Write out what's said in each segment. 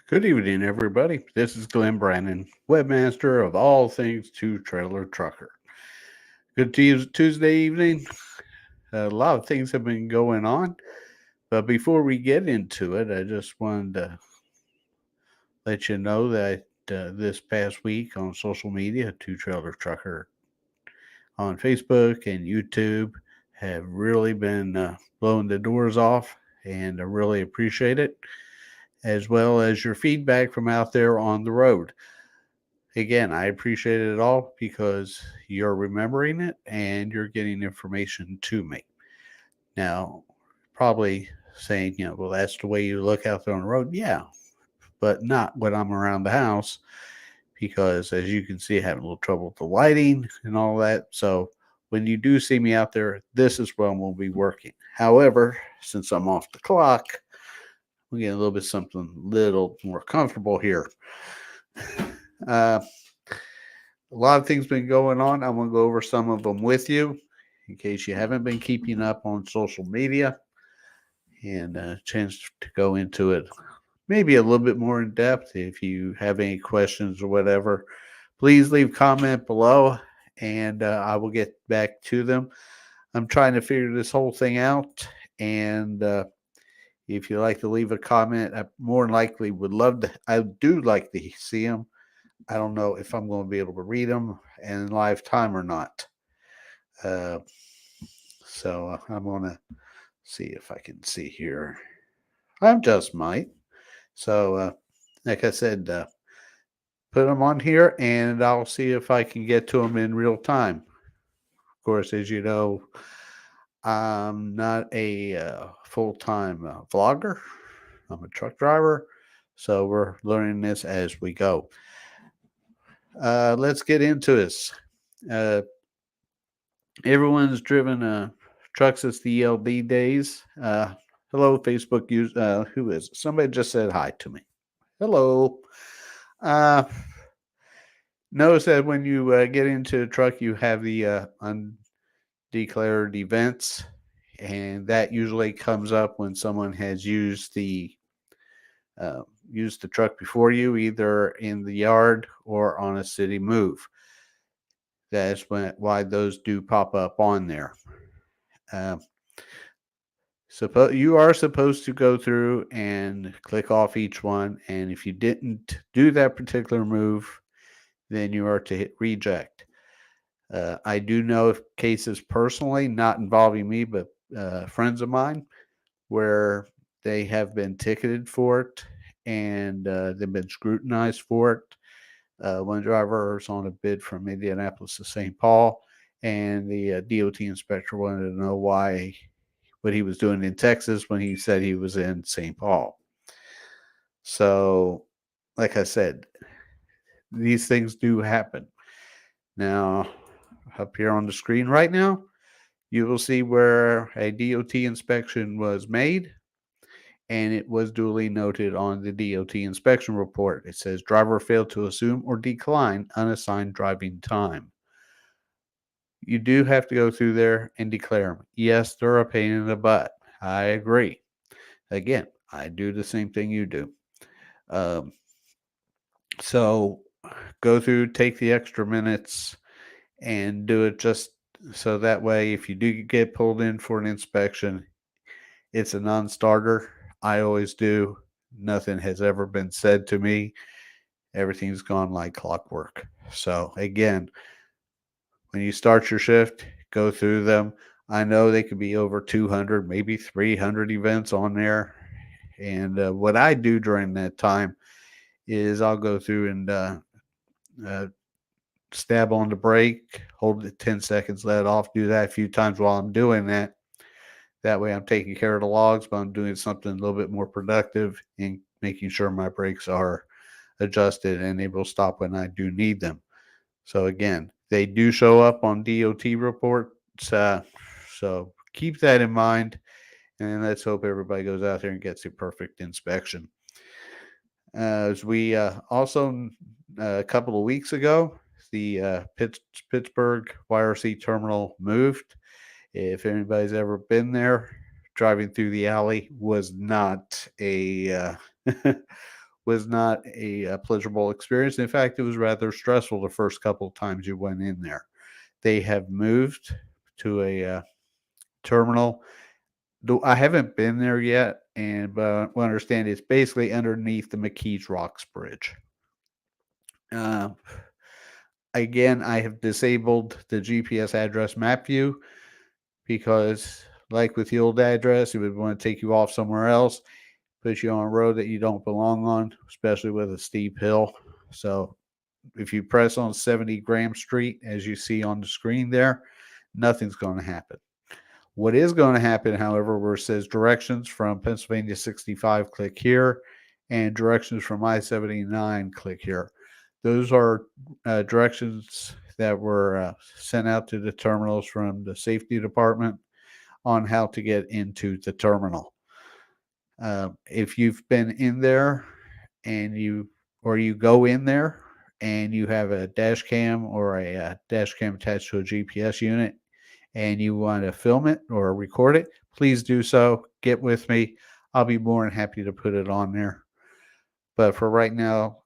Good evening, everybody. This is Glenn Brandon, webmaster of all things Two Trailer Trucker. Good Tuesday evening. A lot of things have been going on, but before we get into it, I just wanted to let you know that this past week on social media, Two Trailer Trucker on Facebook and YouTube have really been blowing the doors off, and I really appreciate it, as well as your feedback from out there on the road. Again, I appreciate it all because you're remembering it and you're getting information to me. Now, probably saying, well, that's the way you look out there on the road. Yeah, but not when I'm around the house because, as you can see, I have a little trouble with the lighting and all that. So, when you do see me out there, this is when we'll be working. However, since I'm off the clock, we get a little bit something little more comfortable here. Uh, A lot of things been going on. I'm going to go over some of them with you in case you haven't been keeping up on social media and a chance to go into it maybe a little bit more in depth. If you have any questions or whatever, please leave comment below and I will get back to them. I'm trying to figure this whole thing out, and if you like to leave a comment, I more than likely would love to. I do like to see them. I don't know if I'm going to be able to read them in live time or not. Uh, so I'm going to see if I can see here. I just might. So, like I said, put them on here and I'll see if I can get to them in real time. Of course, as you know, I'm not a full time vlogger, I'm a truck driver. So we're learning this as we go. Let's get into this. Uh, Everyone's driven trucks since the ELD days. Hello, Facebook user. Who is it? Somebody just said hi to me. Hello. Uh, Notice that when you get into a truck, you have the undeclared events, and that usually comes up when someone has uh, used the truck before you, either in the yard or on a city move. Why those do pop up on there. Uh, you are supposed to go through and click off each one, and if you didn't do that particular move, then you are to hit reject. I do know of cases personally, not involving me, but friends of mine, where they have been ticketed for it and they've been scrutinized for it. One driver was on a bid from Indianapolis to St. Paul, and the DOT inspector wanted to know what he was doing in Texas when he said he was in St. Paul. So, like I said, these things do happen. Now, up here on the screen right now, you will see where a DOT inspection was made, and it was duly noted on the DOT inspection report. It says driver failed to assume or decline unassigned driving time. You do have to go through there and declare them. Yes, they're a pain in the butt. I agree. Again, I do the same thing you do. Um, so go through, take the extra minutes, and do it just so that way, if you do get pulled in for an inspection, it's a non starter. I always do. Nothing has ever been said to me. Everything's gone like clockwork. So, again, when you start your shift, go through them. I know they could be over 200, maybe 300 events on there. And what I do during that time is I'll go through and uh, stab on the brake, hold it 10 seconds, let it off, do that a few times while I'm doing that. That way I'm taking care of the logs, but I'm doing something a little bit more productive and making sure my brakes are adjusted and able to stop when I do need them. So again, they do show up on DOT reports. So keep that in mind, and let's hope everybody goes out there and gets a perfect inspection. As we also, a couple of weeks ago, the Pittsburgh YRC terminal moved. If anybody's ever been there, driving through the alley was not a was not a pleasurable experience. In fact, it was rather stressful the first couple of times you went in there. They have moved to a terminal. I haven't been there yet, but I understand it's basically underneath the McKees Rocks Bridge. Uh, Again, I have disabled the GPS address map view because, like with the old address, it would want to take you off somewhere else, put you on a road that you don't belong on, especially with a steep hill. So if you press on 70 Graham Street, as you see on the screen there, nothing's going to happen. What is going to happen, however, where it says directions from Pennsylvania 65, click here, and directions from I-79, click here. Those are directions that were sent out to the terminals from the safety department on how to get into the terminal. If you've been in there and you go in there and you have a dash cam or a dash cam attached to a GPS unit and you want to film it or record it, please do so. Get with me. I'll be more than happy to put it on there. But for right now,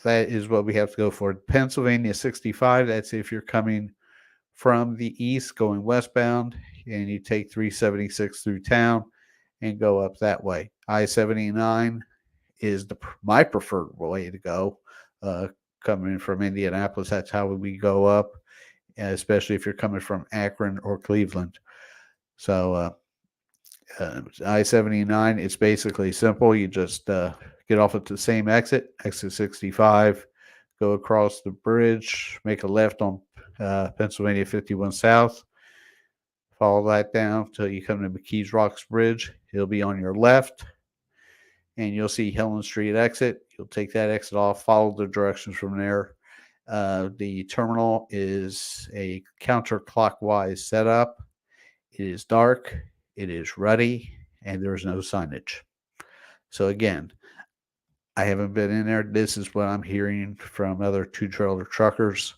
that is what we have to go for. Pennsylvania 65, that's if you're coming from the east going westbound and you take 376 through town and go up that way. I-79 is my preferred way to go. Coming from Indianapolis, that's how we go up, especially if you're coming from Akron or Cleveland. So I-79, it's basically simple. You just get off at the same exit 65, go across the bridge, make a left on Pennsylvania 51 South, follow that down until you come to McKees Rocks Bridge. It'll be on your left, and you'll see Helen Street exit. You'll take that exit off, follow the directions from there. The terminal is a counterclockwise setup. It is dark, it is ruddy, and there's no signage. So again, I haven't been in there. This is what I'm hearing from other two-trailer truckers.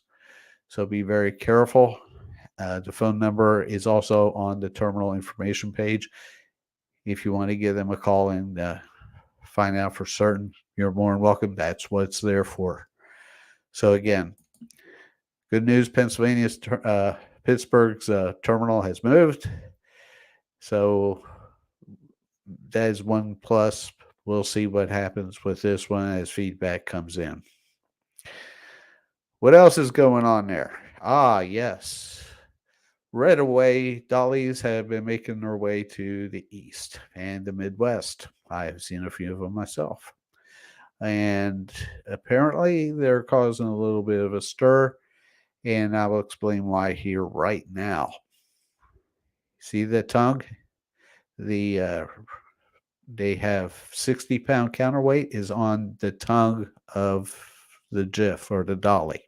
So be very careful. The phone number is also on the terminal information page. If you want to give them a call and find out for certain, you're more than welcome. That's what it's there for. So again, good news, Pittsburgh's terminal has moved. So that is one plus. We'll see what happens with this one as feedback comes in. What else is going on there? Yes. Redaway dollies have been making their way to the east and the Midwest. I have seen a few of them myself. And apparently they're causing a little bit of a stir, and I will explain why here right now. See the tongue? They have 60-pound counterweight is on the tongue of the GIF or the dolly,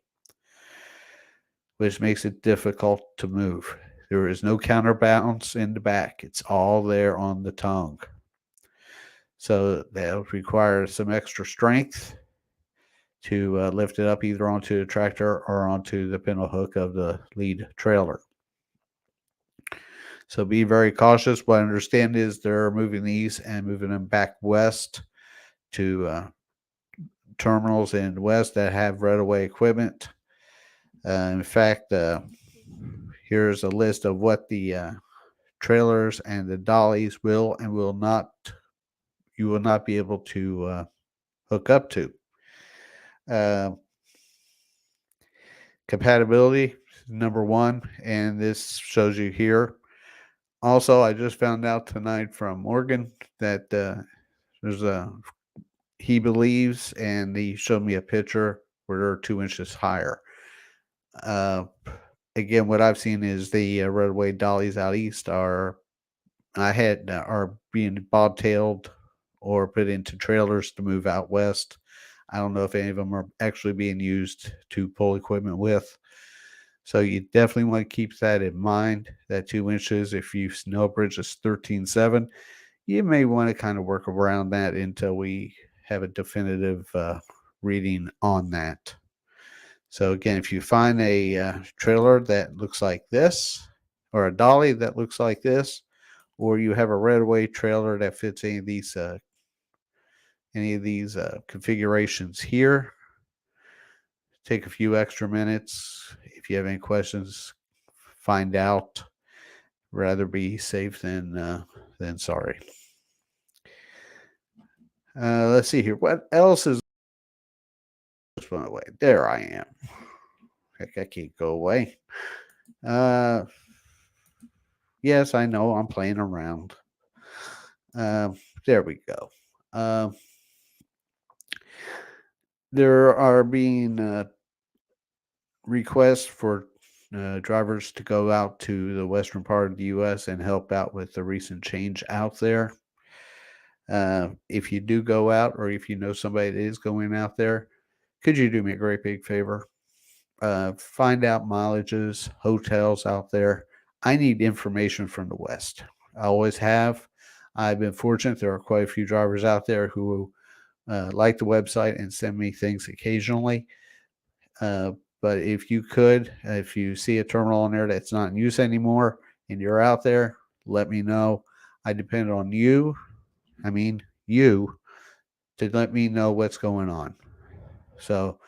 which makes it difficult to move. There is no counterbalance in the back. It's all there on the tongue. So that'll require some extra strength to lift it up either onto the tractor or onto the pintle hook of the lead trailer. So be very cautious. What I understand is they're moving these and moving them back west to terminals in the west that have Redaway equipment. In fact, here's a list of what the trailers and the dollies will and will not, you will not be able to hook up to. Compatibility, number one, and this shows you here. Also, I just found out tonight from Morgan that there's he believes, and he showed me a picture where they're 2 inches higher. Again, what I've seen is the Redaway dollies out east are being bobtailed or put into trailers to move out west. I don't know if any of them are actually being used to pull equipment with. So you definitely want to keep that in mind, that 2 inches. If you know a bridge is 13.7, you may want to kind of work around that until we have a definitive reading on that. So again, if you find a trailer that looks like this, or a dolly that looks like this, or you have a Redaway trailer that fits any of these any of these configurations here. Take a few extra minutes. If you have any questions, find out. Rather be safe than sorry. Let's see here. What else is just went away? There I am. Heck, I can't go away. Yes, I know I'm playing around. There we go. There are being requests for drivers to go out to the western part of the U.S. and help out with the recent change out there. If you do go out, or if you know somebody that is going out there, could you do me a great big favor? Find out mileages, hotels out there. I need information from the West. I always have. I've been fortunate. There are quite a few drivers out there who like the website and send me things occasionally. But if you could, if you see a terminal on there that's not in use anymore and you're out there, let me know. I depend on you, to let me know what's going on. So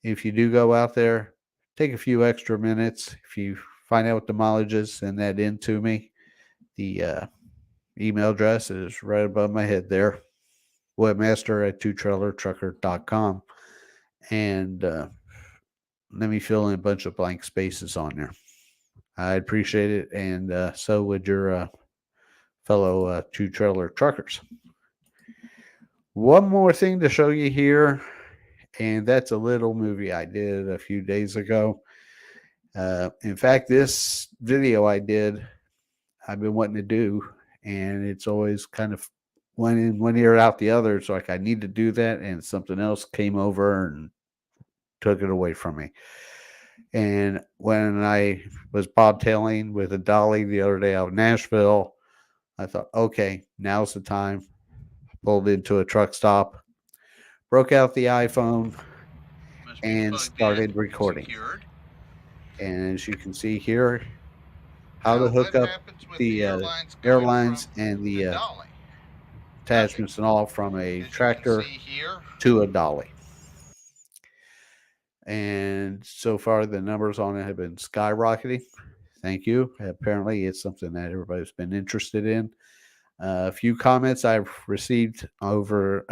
if you do go out there, take a few extra minutes. If you find out what the mileage is, send that in to me. The email address is right above my head there, webmaster@twotrailertrucker.com. And let me fill in a bunch of blank spaces on there. I appreciate it, and so would your fellow two-trailer truckers. One more thing to show you here, and that's a little movie I did a few days ago. In fact, this video I've been wanting to do, and it's always kind of one ear out the other. It's like I need to do that, and something else came over and took it away from me. And when I was bobtailing with a dolly the other day out of Nashville, I thought, okay, now's the time. Pulled into a truck stop, broke out the iPhone, and started recording. Secured. And as you can see here, how to hook up the airlines and the attachments and all from a tractor to a dolly. And so far, the numbers on it have been skyrocketing. Thank you. Apparently, it's something that everybody's been interested in. A few comments I've received over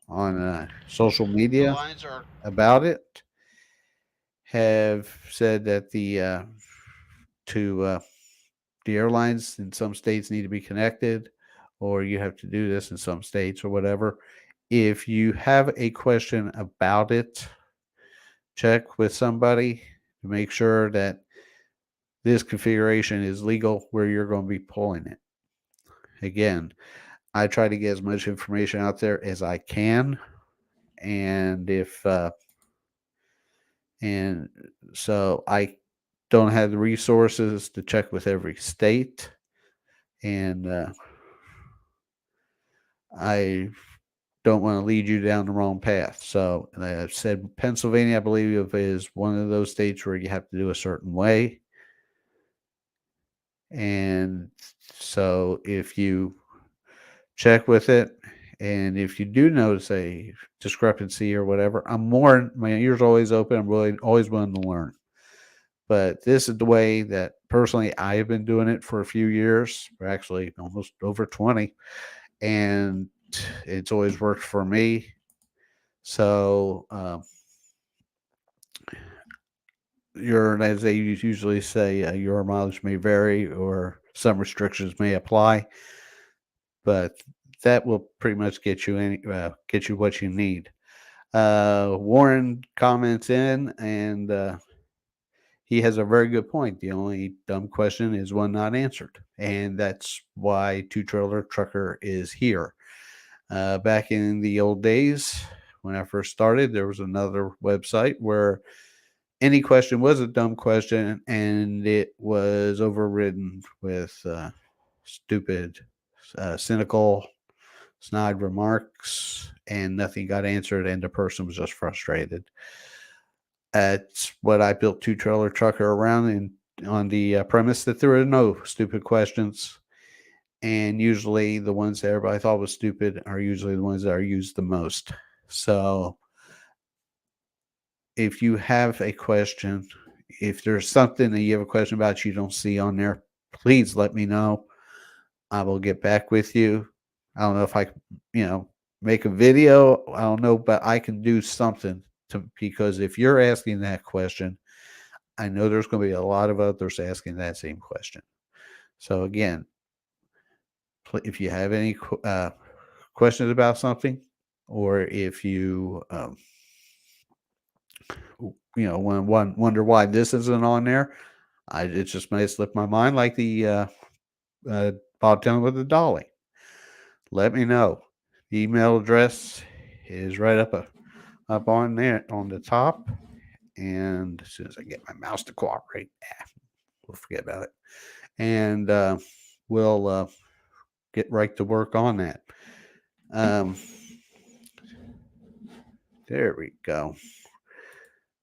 on social media about it have said that the airlines in some states need to be connected, or you have to do this in some states or whatever. If you have a question about it, check with somebody to make sure that this configuration is legal where you're going to be pulling it. Again, I try to get as much information out there as I can, and so I don't have the resources to check with every state, and I don't want to lead you down the wrong path. So I've said Pennsylvania, I believe, is one of those states where you have to do a certain way. And so if you check with it, and if you do notice a discrepancy or whatever, my ears are always open. I'm really always willing to learn. But this is the way that personally I have been doing it for a few years, or actually almost over 20. And it's always worked for me. So, as they usually say, your mileage may vary or some restrictions may apply, but that will pretty much get you what you need. Warren comments in, and he has a very good point. The only dumb question is one not answered, and that's why Two Trailer Trucker is here. Back in the old days, when I first started, there was another website where any question was a dumb question, and it was overridden with stupid, cynical, snide remarks, and nothing got answered, and the person was just frustrated. That's what I built Two Trailer Trucker around, and on the premise that there are no stupid questions. And usually the ones that everybody thought was stupid are usually the ones that are used the most. So if you have a question, if there's something that you have a question about you don't see on there, please let me know. I will get back with you. I don't know if I, make a video. I don't know, but I can do something because if you're asking that question, I know there's going to be a lot of others asking that same question. So again, if you have any questions about something, or if you wonder why this isn't on there, it just may slip my mind like the Bob Dylan with the dolly. Let me know. The email address is right up on there on the top, and as soon as I get my mouse to cooperate, we'll forget about it, and we'll get right to work on that. There we go.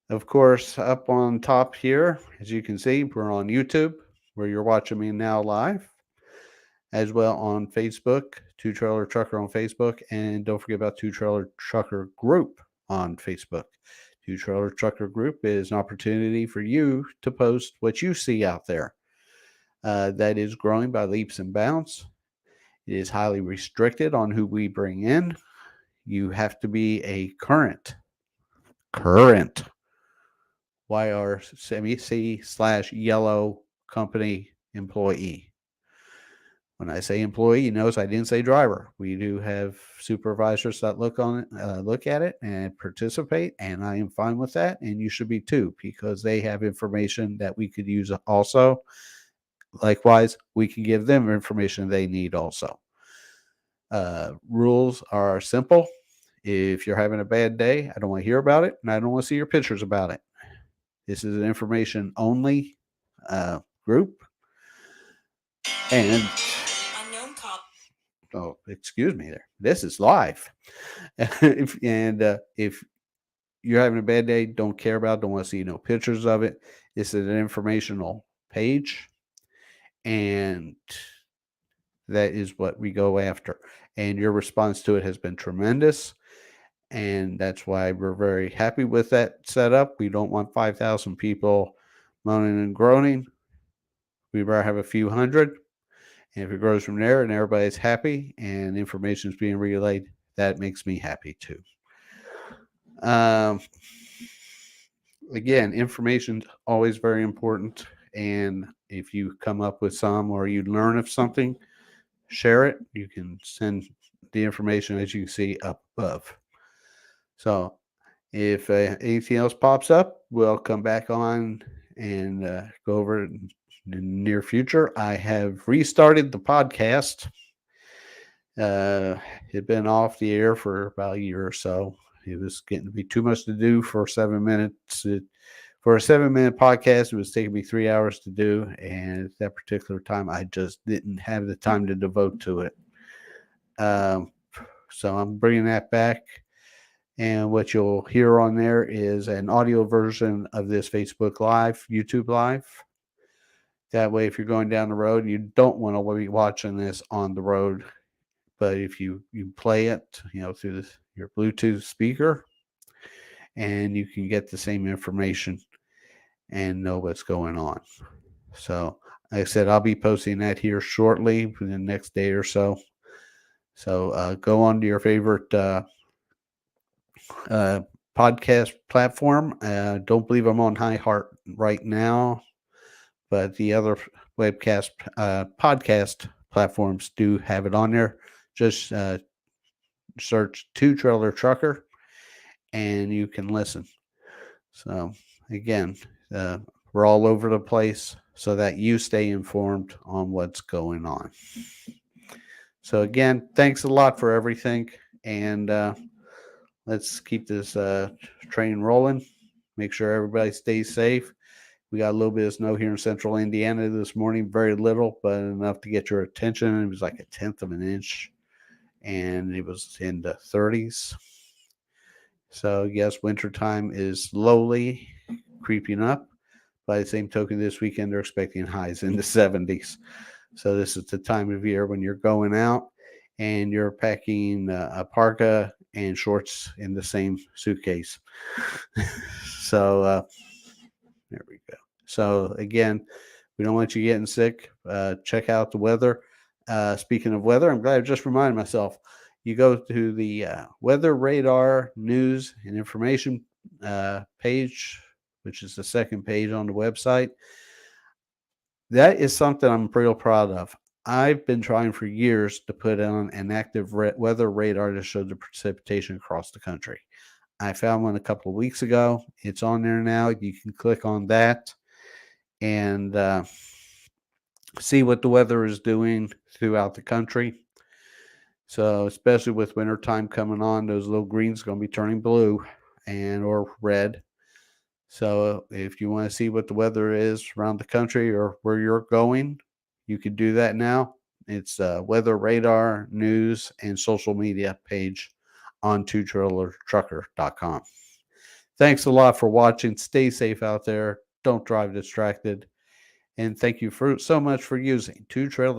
Of course, up on top here, as you can see, we're on YouTube, where you're watching me now live, as well on Facebook, Two Trailer Trucker on Facebook, and don't forget about Two Trailer Trucker Group on Facebook. Two Trailer Trucker Group is an opportunity for you to post what you see out there. That is growing by leaps and bounds. It is highly restricted on who we bring in. You have to be a current YRCC/yellow company employee. When I say employee, you notice I didn't say driver. We do have supervisors that look at it and participate, and I am fine with that, and you should be too, because they have information that we could use also. Likewise, we can give them information they need also. Rules are simple. If you're having a bad day, I don't want to hear about it, and I don't want to see your pictures about it. This is an information only group. And oh, excuse me there. This is live. if you're having a bad day, don't care about it, don't want to see no pictures of it. This is an informational page, and that is what we go after. And your response to it has been tremendous. And that's why we're very happy with that setup. We don't want 5,000 people moaning and groaning. We'd rather have a few hundred. And if it grows from there and everybody's happy and information is being relayed, that makes me happy too. Again, information is always very important. And if you come up with some or you learn of something, share it. You can send the information, as you can see, up above. So if anything else pops up, we'll come back on and go over it in the near future. I have restarted the podcast. It had been off the air for about a year or so. It was getting to be too much to do for 7 minutes. For a 7-minute podcast, it was taking me 3 hours to do. And at that particular time, I just didn't have the time to devote to it. So I'm bringing that back. And what you'll hear on there is an audio version of this Facebook Live, YouTube Live. That way, if you're going down the road, you don't want to be watching this on the road. But if you play it, through your Bluetooth speaker, and you can get the same information and know what's going on. So, like I said, I'll be posting that here shortly within the next day or so. So go on to your favorite podcast platform. Don't believe I'm on iHeart right now, but the other podcast platforms do have it on there. Just search Two Trailer Trucker, and you can listen. So again, we're all over the place so that you stay informed on what's going on. So again, thanks a lot for everything, and let's keep this train rolling. Make sure everybody stays safe. We got a little bit of snow here in central Indiana this morning. Very little, but enough to get your attention. It was like 1/10 of an inch, and it was in the 30s. So, yes, wintertime is slowly creeping up. By the same token, this weekend they're expecting highs in the 70s. So this is the time of year when you're going out and you're packing a parka and shorts in the same suitcase. So there we go. So again, we don't want you getting sick. Check out the weather. Speaking of weather, I'm glad I just reminded myself. You go to the Weather Radar News and Information page, which is the second page on the website. That is something I'm real proud of. I've been trying for years to put on an active weather radar to show the precipitation across the country. I found one a couple of weeks ago. It's on there now. You can click on that and see what the weather is doing throughout the country. So, especially with wintertime coming on, those little greens are going to be turning blue and or red. So, if you want to see what the weather is around the country or where you're going, you can do that now. It's Weather Radar News and social media page on twotrailertrucker.com. Thanks a lot for watching. Stay safe out there. Don't drive distracted. And thank you so much for using Two Trailer